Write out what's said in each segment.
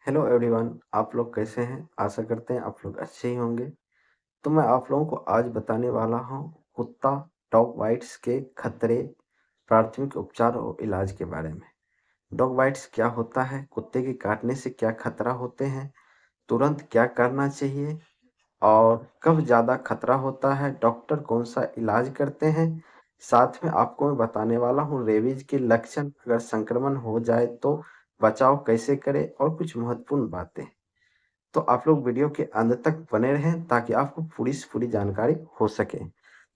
Hello everyone, आप लोग कैसे हैं? आशा करते हैं आप लोग अच्छे ही होंगे। तो मैं आप लोगों को आज बताने वाला हूँ कुत्ता डॉग बाइट्स के खतरे, प्राथमिक उपचार और इलाज के बारे में। डॉग बाइट्स क्या होता है? कुत्ते के काटने से क्या खतरा होते हैं? तुरंत क्या करना चाहिए? और कब ज़्यादा खतरा होता है? डॉक्टर कौन सा इलाज करते हैं? साथ में आपको मैं बताने वाला हूँ रेबीज के लक्षण, अगर संक्रमण हो जाए तो बचाव कैसे करें और कुछ महत्वपूर्ण बातें। तो आप लोग वीडियो के अंत तक बने रहें ताकि आपको पूरी से पूरी जानकारी हो सके।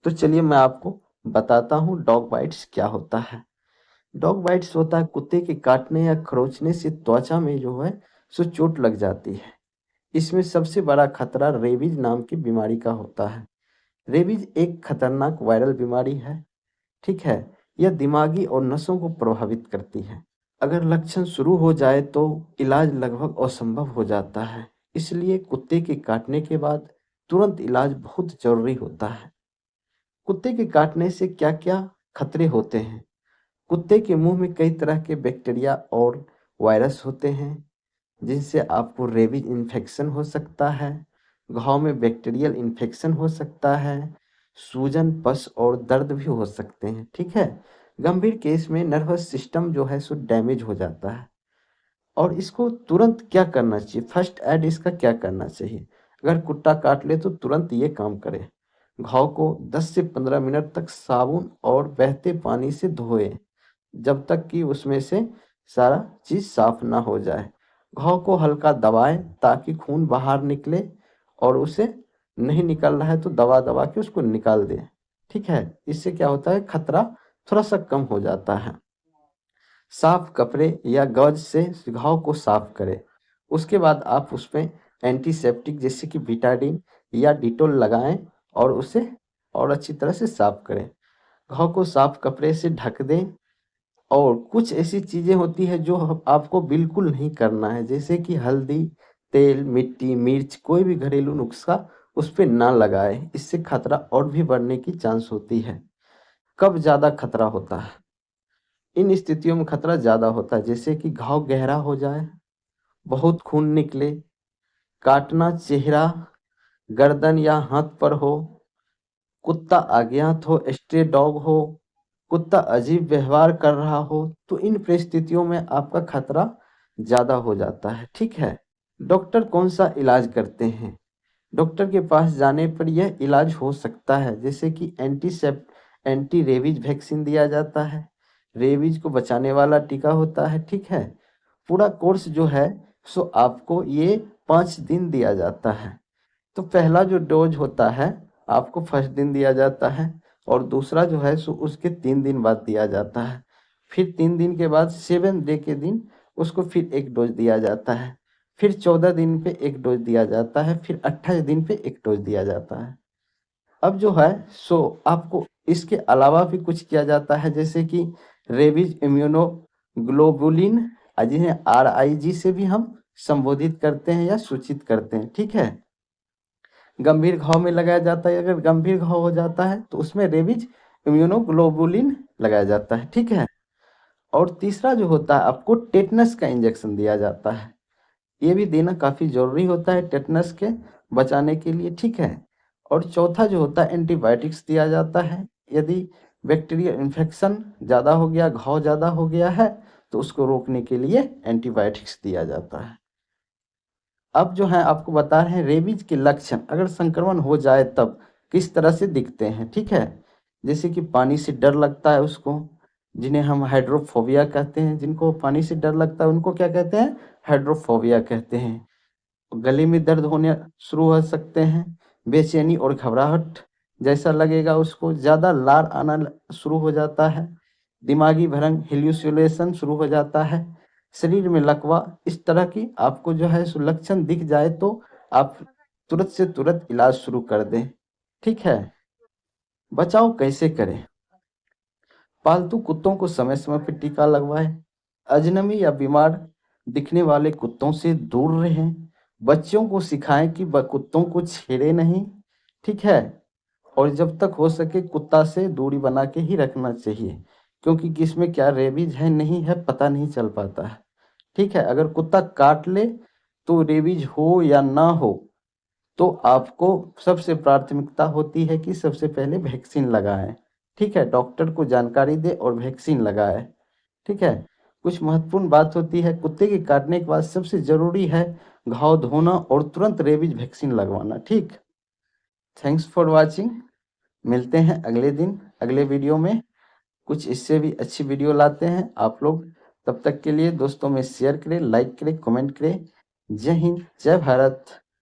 तो चलिए मैं आपको बताता हूँ डॉग बाइट्स क्या होता है। डॉग बाइट्स होता है कुत्ते के काटने या खरोंचने से त्वचा में जो है सो चोट लग जाती है। इसमें सबसे बड़ा खतरा रेबीज नाम की बीमारी का होता है। रेबीज एक खतरनाक वायरल बीमारी है, ठीक है। यह दिमागी और नसों को प्रभावित करती है। अगर लक्षण शुरू हो जाए तो इलाज लगभग असंभव हो जाता है। इसलिए कुत्ते के काटने के बाद तुरंत इलाज बहुत जरूरी होता है। कुत्ते के काटने से क्या-क्या खतरे होते हैं? कुत्ते के मुंह में कई तरह के बैक्टीरिया और वायरस होते हैं, जिनसे आपको रेबीज इन्फेक्शन हो सकता है। घाव में बैक्टीरियल इन्फेक्शन हो सकता है। सूजन, पस और दर्द भी हो सकते हैं, ठीक है। गंभीर केस में नर्वस सिस्टम जो है सो डैमेज हो जाता है। और इसको तुरंत क्या करना चाहिए? फर्स्ट एड इसका क्या करना चाहिए? अगर कुत्ता काट ले तो तुरंत ये काम करें। घाव को 10 से 15 मिनट तक साबुन और बहते पानी से धोएं, जब तक कि उसमें से सारा चीज़ साफ ना हो जाए। घाव को हल्का दबाएं ताकि खून बाहर निकले, और उसे नहीं निकल रहा है तो दबा दबा के उसको निकाल दें, ठीक है। इससे क्या होता है, खतरा थोड़ा सा कम हो जाता है। साफ कपड़े या गज से घाव को साफ करें। उसके बाद आप उसमें एंटीसेप्टिक जैसे कि बिटाडीन या डिटोल लगाएं और उसे और अच्छी तरह से साफ करें। घाव को साफ कपड़े से ढक दें। और कुछ ऐसी चीज़ें होती हैं जो आपको बिल्कुल नहीं करना है, जैसे कि हल्दी, तेल, मिट्टी, मिर्च, कोई भी घरेलू नुस्खा उस पे ना लगाएं। इससे खतरा और भी बढ़ने की चांस होती है। कब ज़्यादा खतरा होता है? इन स्थितियों में खतरा ज़्यादा होता है, जैसे कि घाव गहरा हो जाए, बहुत खून निकले, काटना चेहरा, गर्दन या हाथ पर हो, कुत्ता अज्ञात हो, स्ट्रे डॉग हो, कुत्ता अजीब व्यवहार कर रहा हो, तो इन परिस्थितियों में आपका खतरा ज़्यादा हो जाता है, ठीक है। डॉक्टर कौन सा इलाज करते हैं? डॉक्टर के पास जाने पर यह इलाज हो सकता है, जैसे कि एंटी रेबीज वैक्सीन दिया जाता है। रेबीज को बचाने वाला टीका होता है, ठीक है। पूरा कोर्स जो है सो आपको ये 5 दिन दिया जाता है। तो पहला जो डोज होता है आपको फर्स्ट दिन दिया जाता है, और दूसरा जो है सो उसके 3 दिन बाद दिया जाता है। फिर 3 दिन के बाद 7 डे के दिन उसको फिर एक डोज दिया जाता है। फिर 14 दिन पे एक डोज दिया जाता है। फिर 28 दिन पे एक डोज दिया जाता है। अब जो है सो आपको इसके अलावा भी कुछ किया जाता है, जैसे कि रेबीज इम्यूनोग्लोबुलिन, जिन्हें RIG से भी हम संबोधित करते हैं या सूचित करते हैं, ठीक है। गंभीर घाव में लगाया जाता है। अगर गंभीर घाव हो जाता है तो उसमें रेबीज इम्यूनोग्लोबुलिन लगाया जाता है, ठीक है। और तीसरा जो होता है आपको टेटनस का इंजेक्शन दिया जाता है। ये भी देना काफ़ी ज़रूरी होता है टेटनस के बचाने के लिए, ठीक है। और चौथा जो होता है एंटीबायोटिक्स दिया जाता है। यदि बैक्टीरियल इन्फेक्शन ज़्यादा हो गया, घाव ज़्यादा हो गया है, तो उसको रोकने के लिए एंटीबायोटिक्स दिया जाता है। अब जो है आपको बता रहे हैं रेबीज के लक्षण, अगर संक्रमण हो जाए तब किस तरह से दिखते हैं, ठीक है। जैसे कि पानी से डर लगता है उसको, जिन्हें हम हाइड्रोफोबिया कहते हैं। जिनको पानी से डर लगता है उनको क्या कहते हैं? हाइड्रोफोबिया कहते हैं। गले में दर्द होने शुरू हो सकते हैं, बेचैनी और घबराहट जैसा लगेगा उसको, ज़्यादा लार आना शुरू हो जाता है, दिमागी भ्रम हेलुसिनेशन शुरू हो जाता है, शरीर में लकवा, इस तरह की आपको जो है सो लक्षण दिख जाए तो आप तुरंत से तुरंत इलाज शुरू कर दें, ठीक है। बचाव कैसे करें? पालतू कुत्तों को समय समय पर टीका लगवाएं। अजनबी या बीमार दिखने वाले कुत्तों से दूर रहें। बच्चों को सिखाएं कि कुत्तों को छेड़े नहीं, ठीक है। और जब तक हो सके कुत्ता से दूरी बना के ही रखना चाहिए, क्योंकि किसमें क्या रेबीज है नहीं है पता नहीं चल पाता है, ठीक है। अगर कुत्ता काट ले तो रेबीज हो या ना हो, तो आपको सबसे प्राथमिकता होती है कि सबसे पहले वैक्सीन लगाएं। ठीक है, डॉक्टर को जानकारी दे और वैक्सीन लगाएं। ठीक है, कुछ महत्वपूर्ण बात होती है, कुत्ते के काटने के बाद सबसे जरूरी है घाव धोना और तुरंत रेबीज वैक्सीन लगवाना। ठीक, थैंक्स फॉर वॉचिंग। मिलते हैं अगले दिन अगले वीडियो में, कुछ इससे भी अच्छी वीडियो लाते हैं आप लोग। तब तक के लिए दोस्तों में शेयर करें, लाइक करें, कमेंट करें। जय हिंद, जय भारत।